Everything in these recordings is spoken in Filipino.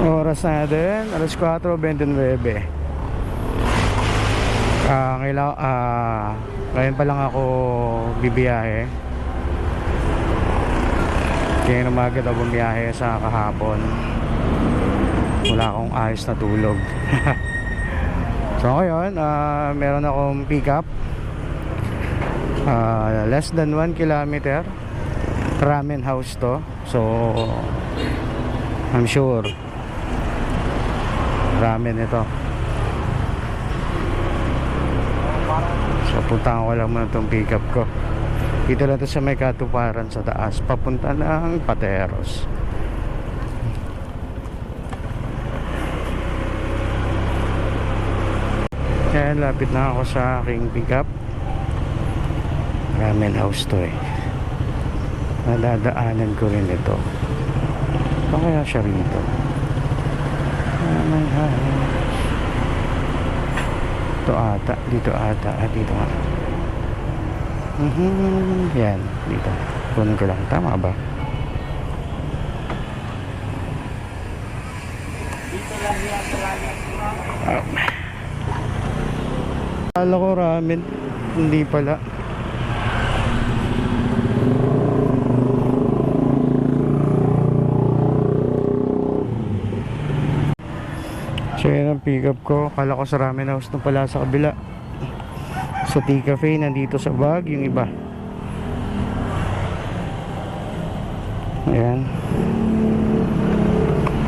Oras natin, alas 4:29. Ngayon pa lang ako bibiyahe. Kaya umaga daw bumiyahe sa kahapon. Wala akong ayos na tulog. So ngayon, meron akong pick up. Less than 1 kilometer. Ramen house to. So I'm sure ramen ito. So puntahan ko lang muna itong pick up ko. Dito lang ito sa may katuparan sa taas, papunta ng Pateros. Kaya lapit na ako sa aking pick up. Ramen house to eh. Nadadaanan ko rin ito. Ano kaya siya rito? Ramen house. Ito ata, dito ata, dito nga. Yan, dito. Kunin ko lang, tama ba? Akala ko ramen, hindi pala. So yan ang pick up ko. Akala ko sa ramen house na pala sa kabila. Sa tea cafe nandito sa bag yung iba. Ayan.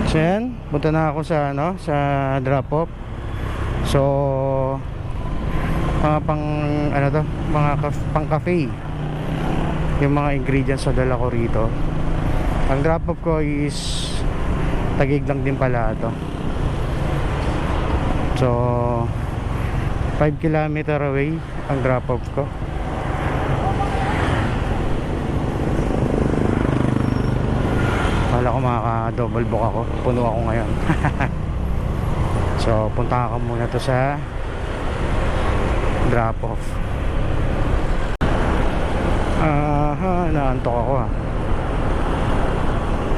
So yan, punta na ako sa sa drop off. So mga pang cafe. Yung mga ingredients na dala ko rito. Ang drop off ko is Taguig lang din pala ito. So 5 kilometer away ang drop off ko. Wala ko makaka-double book ako. Puno ako ngayon. So punta ako muna to sa drop off. Naantok ako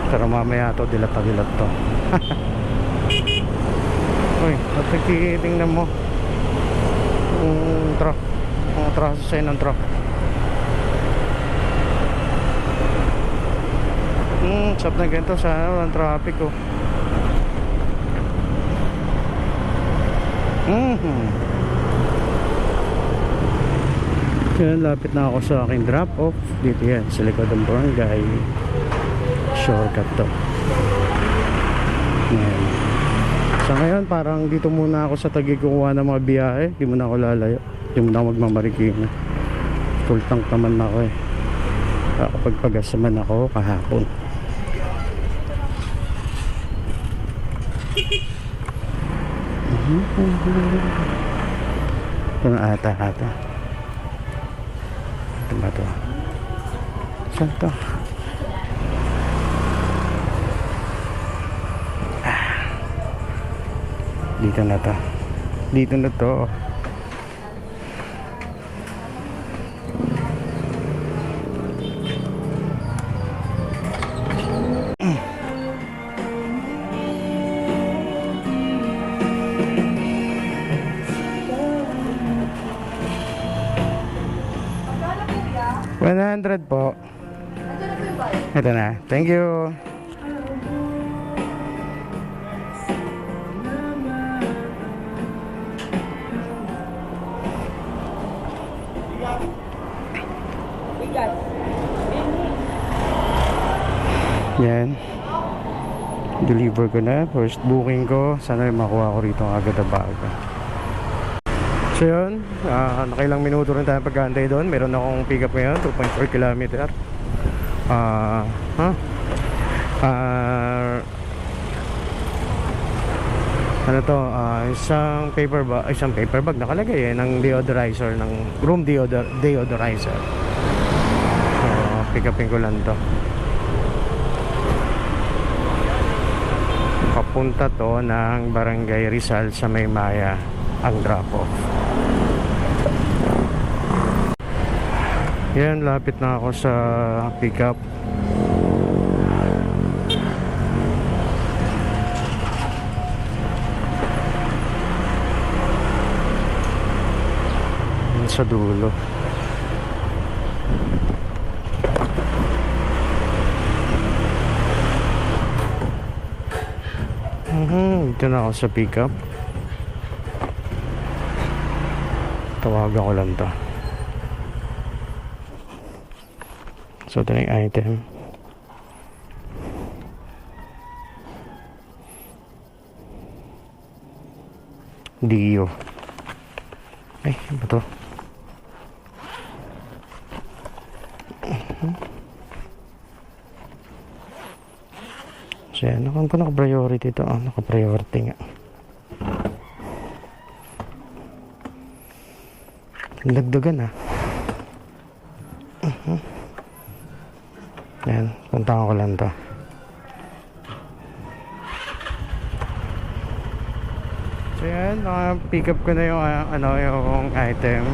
pero mamaya to dilat to. Uy, at nagtitingnan mo yung truck, mga traso sa'yo ng truck. Sap na ganito, sana walang traffic oh. Yan, lapit na ako sa aking drop off. Dito yan, sa likod ng barangay. Shortcut to. Yan. So ngayon parang dito muna ako sa Taguig kukuha ng mga biyahe. Di muna ako lalayo. Di muna ako magmamarikina. Full tank naman ako eh. Kakapagpagas naman ako kahapon. Ito na ata. Ito ba ito? Saan ito? Dito na to. Dito na to. $100 po. Ito na. Thank you. Yan. Deliver ko na. First booking ko. Sana makuha ko rito agad na bago. So yun, nakailang minuto rin tayo pag-aantay doon. Meron akong pick up ngayon, 2.4 kilometer. Ano to, isang paper bag nakalagay ng deodorizer, ng room deodorizer. So pick upin ko lang to. Papunta to ng Barangay Rizal sa Maymaya ang drop off. Yan, lapit na ako sa pick up. sa dulo. Dito na ako sa pickup. Tawagan ko lang to. So ito na yung item. Dio. Ay, ano ba to? So yan, naka-priority ito. Naka-priority nga. Dagdagan Yan, puntahan ko lang to. So yan, pick up ko na yung yung item.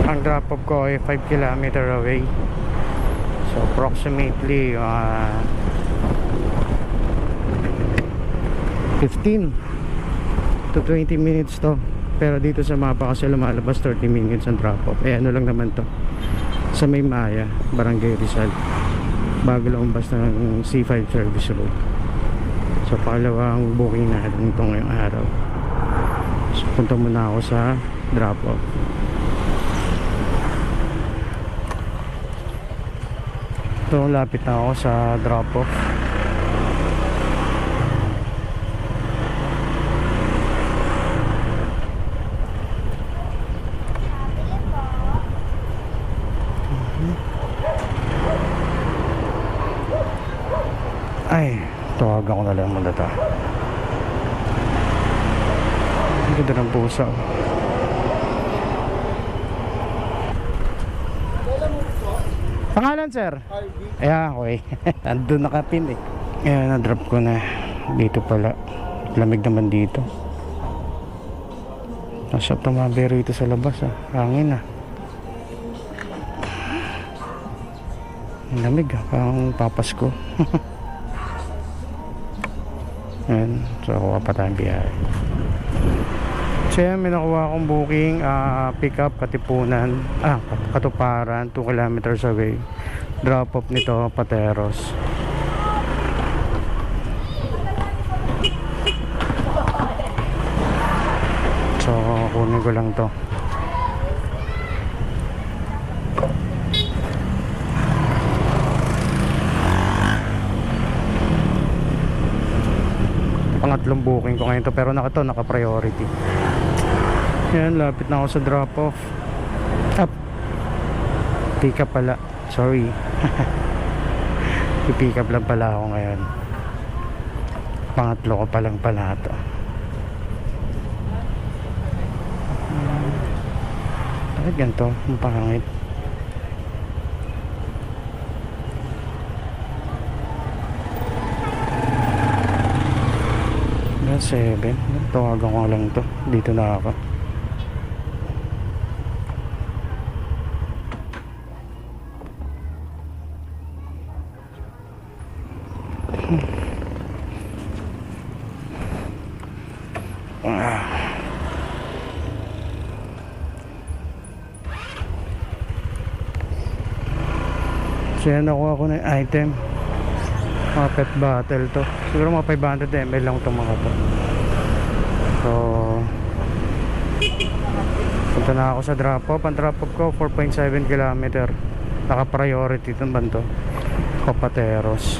Ang drop off ko ay 5 km away. So approximately 15 to 20 minutes to. Pero dito sa mapa kasi lumalabas 30 minutes ang drop off. Ano lang naman to, sa May Maya, Barangay Rizal, bago lumabas ng C5 service road. So pangalawang booking natin ito ngayong araw. So punta muna ako sa drop off. Ito, lapit na ako sa drop off. Ay, tawagan ko na lang muna ito. Ang ganda ng pusa. Pangalan, sir? Ayan, okay. Andun nakapin Ayan, na-drop ko na. Dito pala. Lamig naman dito. Nasa tumabi rito sa labas hangin lamig parang papasko. Ayan, so kuha pa tayong biyahe. So yan, may nakuha akong booking, pick up Katipunan, Katuparan, 2 kilometers away. Drop off nito Pateros. So kunin ko lang to. Pangatlong booking ko ngayon to, pero naka-priority. Yan, lapit na ako sa drop off. Pick up pala, sorry. I-pick up lang pala ako ngayon. Pangatlo ko pa lang pala ito. Bakit ganito? Ang pangit. Yan, 7. Tawagan ko lang to. Dito na ako. So yan, nakuha ko na yung item. Mga pet bottle to. Siguro mga 500 ml lang itong mga to. So punta na ako sa drop off. Ang drop off ko 4.7 km. Naka priority itong banto, Pateros.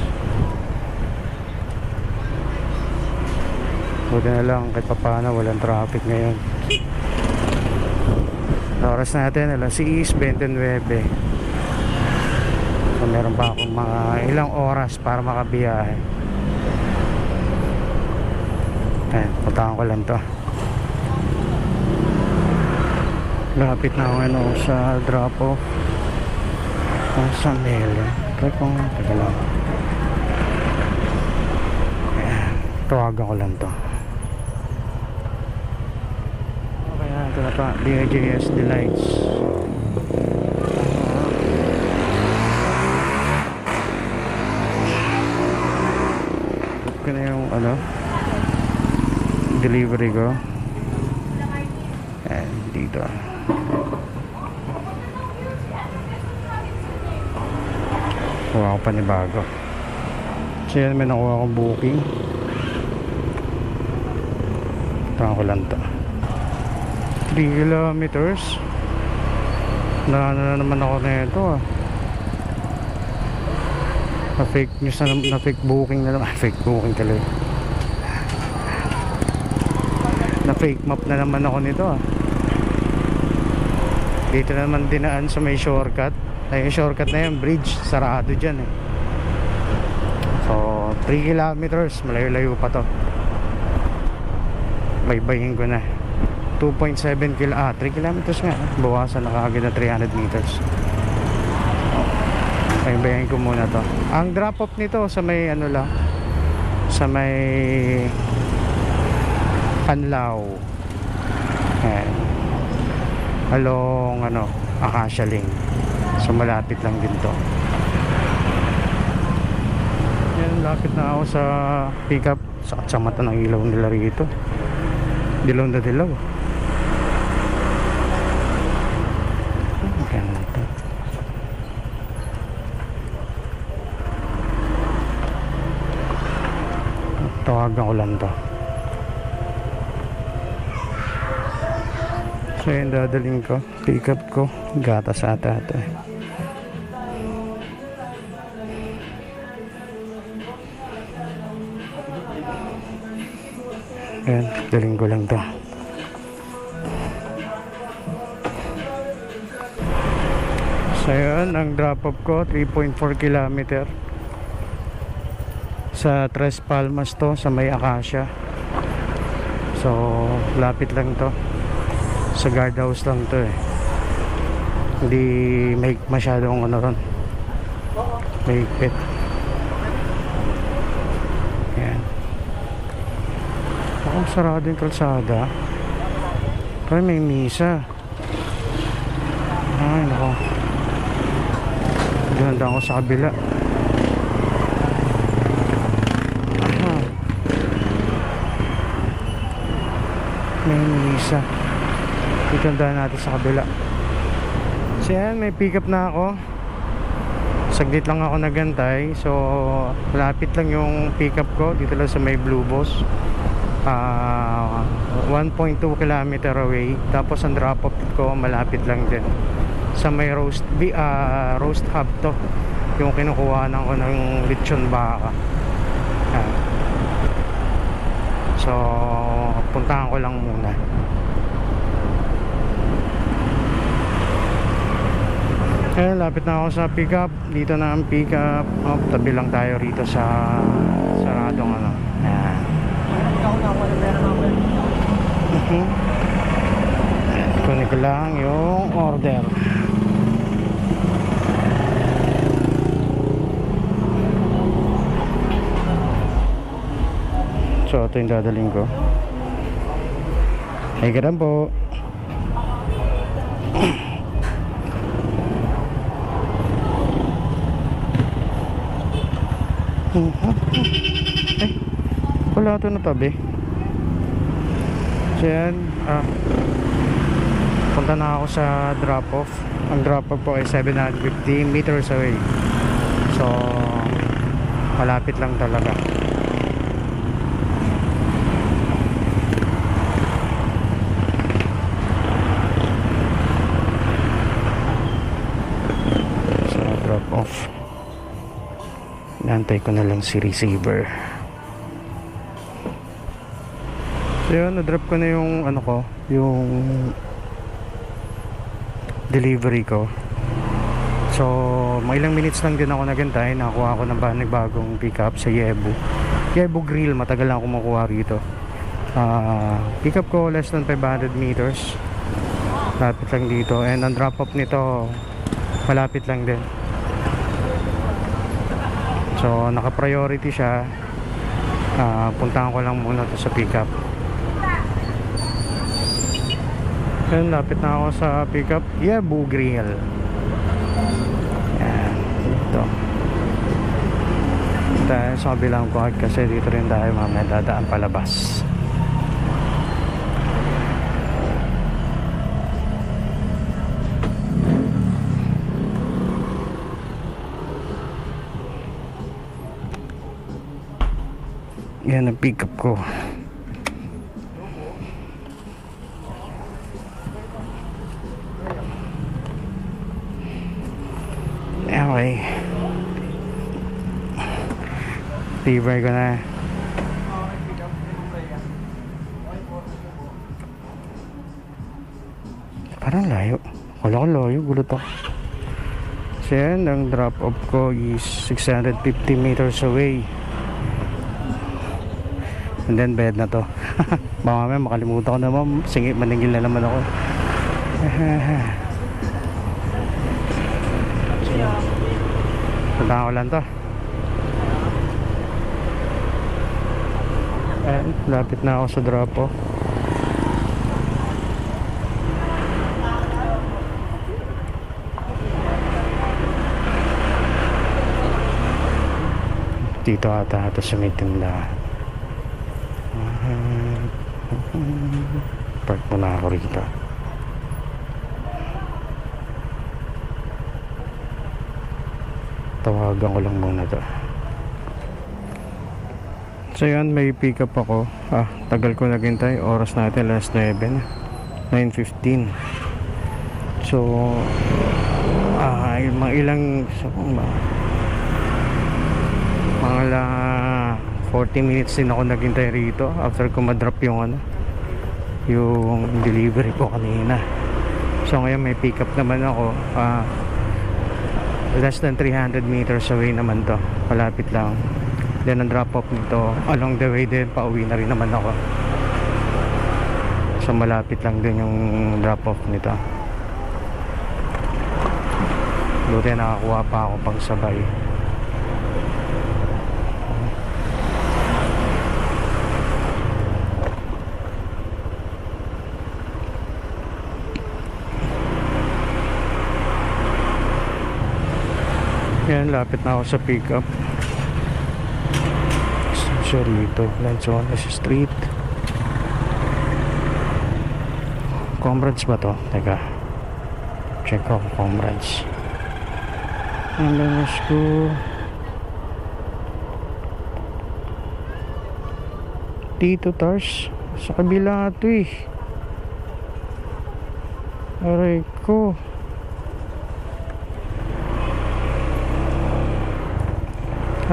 Buti na lang kahit papaano walang traffic ngayon. Oras natin alas 6:29. So meron pa akong mga ilang oras para makabiyahe. Ayan, puntahan ko lang to. Lapit na ako ngayon sa drop off sa mail. Kaya kung taga lang. Ayan, tawagan ko lang to. Okay, ito na pa, DIJS Delights. Ko na yung delivery ko. Ayan, dito. Kuha ko panibago. So yan, may nakuha akong booking. Tangan ko lang to. 3 kilometers. Na naman ako na ito na fake news na fake booking na naman. Fake booking talaga. Na fake map na naman ako nito Dito naman dinaan sa may shortcut. Ay, yung shortcut na yun, bridge, sarado dyan So 3 kilometers, malayo-layo pa to. Baybayin ko na 2.7 3 kilometers nga. Bawasan na kaagad na 300 meters. Baybayin ko muna to. Ang drop off nito sa may ano lang, sa may Panlaw. Ayan. Along ano, Acacia Lane. So malapit lang din to. Yan, lapit na ako sa pick up. Sakit sa mata ng ilaw nila rito. Dilaw na dilaw. Ganito. Tawagan ko lang to. So yun, dadaling ko, pick up ko, gatas ata ito Ayan, daling ko lang to. So yun, ang drop off ko 3.4 kilometer sa Tres Palmas to, sa may Acacia. So lapit lang to, sa guardhouse lang to hindi may masyadong ano ron, mahigpit. Yan. Ang sarado yung kalsada. Pero may misa. Ay nako, ganda ako sa kabila. May misa. Itandaan natin sa kabila. So yan, may pick up na ako. Saglit lang ako nagantay. So malapit lang yung pick up ko. Dito lang sa may Blue Boss. 1.2 kilometer away. Tapos ang drop off ko malapit lang din sa may roast hub to. Yung kinukuhanan ko ng lechon baka. So puntahan ko lang muna. Ayan, lapit na ako sa pick up. Dito na ang pick up. Tabi lang tayo rito sa saradong ano. Ayan. Kunin ko lang yung order. So ito yung dadaling ko. Ay ganun po. Wala ito na tabi. So yan, punta na ako sa drop off. Ang drop off po ay 750 meters away. So malapit lang talaga. So drop off. Nantay ko na lang si receiver. So yun, na-drop ko na yung ano ko, yung delivery ko. So mga ilang minutes lang din ako nagantay. Nakakuha ako ng bagong pick up sa Yebu Grill. Matagal lang ako makuha rito. Pick up ko less than 500 meters. Lapit lang dito. And ang drop off nito malapit lang din. So naka-priority siya. Puntahan ko lang muna to sa pickup. Ayun, lapit na ako sa pickup. Yebu Grill. Yan, dito. Dahil sa kabilang kuhag kasi dito rin tayo mamaya dadaan palabas. Yan ang pick up ko. Okay. Deliver ko na. Parang layo. Wala ko layo. Gulot ako. So yan, ang drop off ko is 650 meters away. And then bed na to. Baka mamaya makalimutan ko naman. Singit, maningil na naman ako. Punta ko lang to. And lapit na ako sa drop off. Dito ata sa may tindahan. Park muna ako rito. Tawagan ko lang muna to. So yan, may pick up ako. Tagal ko naghintay. Oras natin last 9 na. 9:15. So mga ilang mga 40 minutes din ako naghintay rito after ko madrop yung delivery ko kanina. So ngayon may pick up naman ako. Less than 300 meters away naman to, malapit lang. Then ang drop off nito along the way din, pauwi na rin naman ako. So malapit lang din yung drop off nito. Buti nakakuha pa ako pang sabay. Yan, lapit na ako sa pick up. Rito, Lanzones Street. Comrades ba to? Teka, check ko Comrades. Ang lanas ko. Tito Tars, sa kabila ito eh. Aray ko.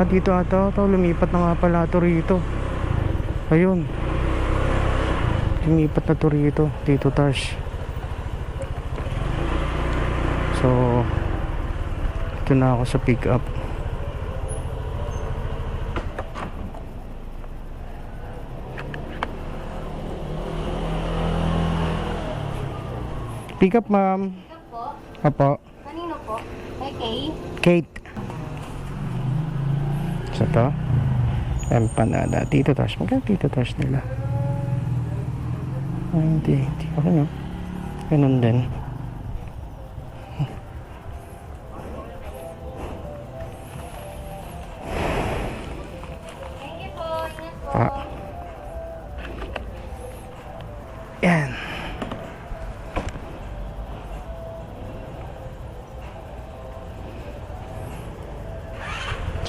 Dito ata ito, lumipat na nga pala ito rito. Ayun, lumipat na ito rito, Tito Tars. So ito na ako sa pick up. Pick up, ma'am. Pick up po? Apo. Kanino po? Kay Kate. So to empanada. Tito Tars. Magkano Tito Tars nila? Hindi ako nyo. Ganun din. Thank you po. Ingat po. Yan.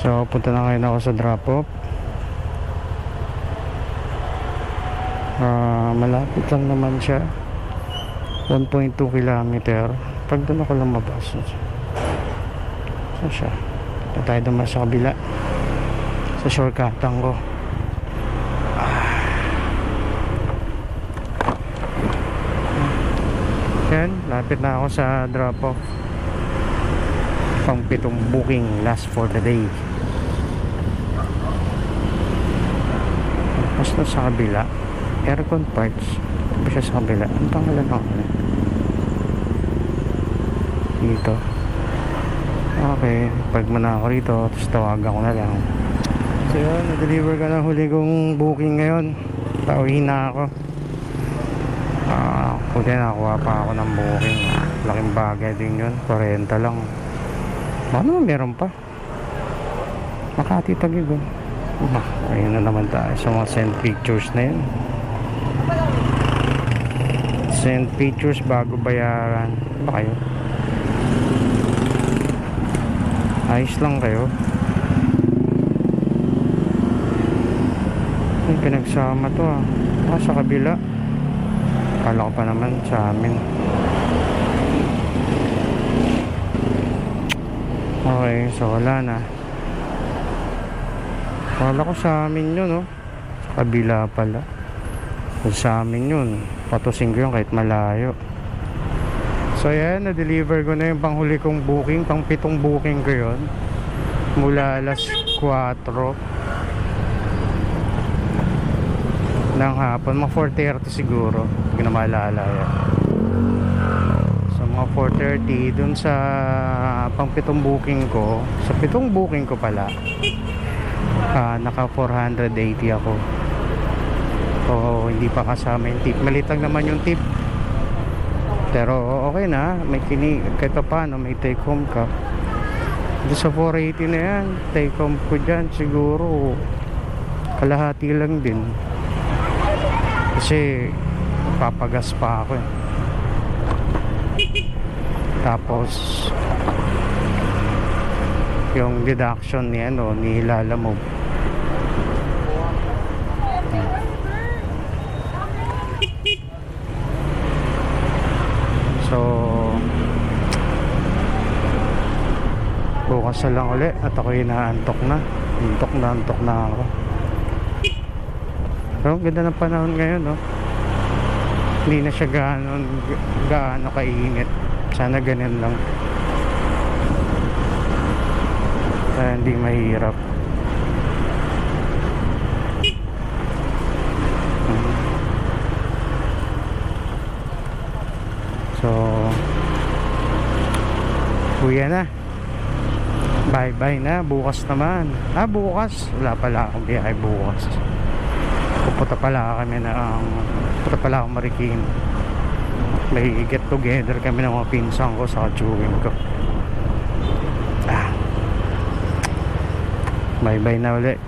So punta na ngayon ako sa drop off. Malapit lang naman siya, 1.2 kilometer. Pag doon ako lumabas, so siya, ito tayo naman sa kabila sa shortcutan ko. Yan, lapit na ako sa drop off. Pang 7 booking, last for the day. Basta sa kabila, aircon parts. Ito siya sa kabila. Ang pangalan ng dito. Okay, pag muna ako rito, tapos tawagan ko na lang. So yun, na-deliver ka na huli kong booking ngayon. Pauwi na ako. Kung nakuha pa ako ng booking. Laking bagay din yun, 40 lang. Baka naman meron pa. Makati Taguig. Ayun na naman tayo sa mga send pictures na yun. Send pictures bago bayaran. Ba kayo? Ayos lang kayo. Pinagsama to ah. Sa kabila. Kala ko pa naman sa amin. Okay, so wala na. Kala ko sa amin yun, no? Sa kabila pala. Kung sa amin yun, patusin ko yun kahit malayo. So yan, na-deliver ko na yung panghuli kong booking. Pang 7 booking ko yun. Mula alas 4 ng hapon, mga 4:30 siguro. Hindi ko na maalala yan. So mga 4:30 dun sa pang 7 booking ko. Sa 7 booking ko pala, naka 480 ako. So hindi pa kasama yung tip. Maliit lang naman yung tip. Pero okay na, may kahit pa paano may take home ka. Doon sa 480 na yan, take home ko dyan siguro kalahati lang din. Kasi papagas pa ako eh. Tapos yung deduction ni ni Lalamove. So bukas na lang ulit at ako inaantok na. Antok na ako. Pero ganda ng panahon ngayon, no? Hindi na siya gaano kainit. Sana ganun lang. Kaya hindi mahirap. So uwi na. Bye bye na. Bukas naman. Bukas. Wala pala akong biyahe bukas. Pupunta pala akong Marikina. May get together kami ng mga pinsan ko sa chewing ko. Bye bye na ulit.